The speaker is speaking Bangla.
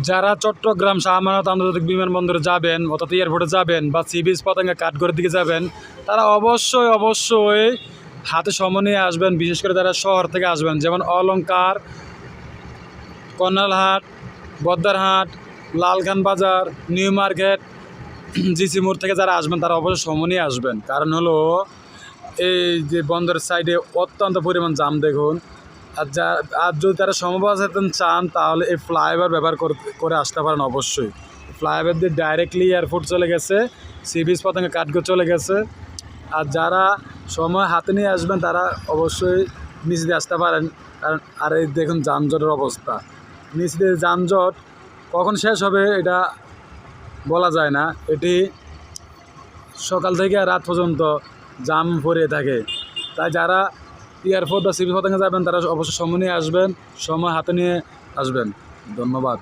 যারা চট্টগ্রাম শাহ আমানত আন্তর্জাতিক বিমানবন্দরে যাবেন অর্থাৎ এয়ারপোর্টে যাবেন বা সি বিচ পতেঙ্গা কাঠগড়ের দিকে যাবেন, তারা অবশ্যই হাতে সময় নিয়ে আসবেন। বিশেষ করে যারা শহর থেকে আসবেন, যেমন অলংকার, কর্নালহাট, বদ্দারহাট, লালখান বাজার, নিউ মার্কেট, জিসি মোড় থেকে যারা আসবেন তারা অবশ্যই সময় নিয়ে আসবেন। কারণ হলো এই যে বন্দরের সাইডে অত্যন্ত পরিমাণ জাম দেখুন। আর যদি তারা সমবাসন চান তাহলে এই ফ্লাইওভার ব্যবহার করে আসতে পারেন। অবশ্যই ফ্লাইওভার দিয়ে ডাইরেক্টলি এয়ারপোর্ট চলে গেছে, সি বিচ পতেঙ্গা কাঠগড় চলে গেছে। আর যারা সময় হাতে নিয়ে আসবেন তারা অবশ্যই নিচ দিয়ে আসতে পারেন। কারণ আর এই দেখুন যানজটের অবস্থা, নিচ দিয়ে যানজট কখন শেষ হবে এটা বলা যায় না। এটি সকাল থেকে রাত পর্যন্ত জাম পড়ে থাকে। তাই যারা এয়ারপোর্ট বা সি বিচ পতেঙ্গা যাবেন তারা অবশ্যই সময় নিয়ে আসবেন, সময় হাতে নিয়ে আসবেন। ধন্যবাদ।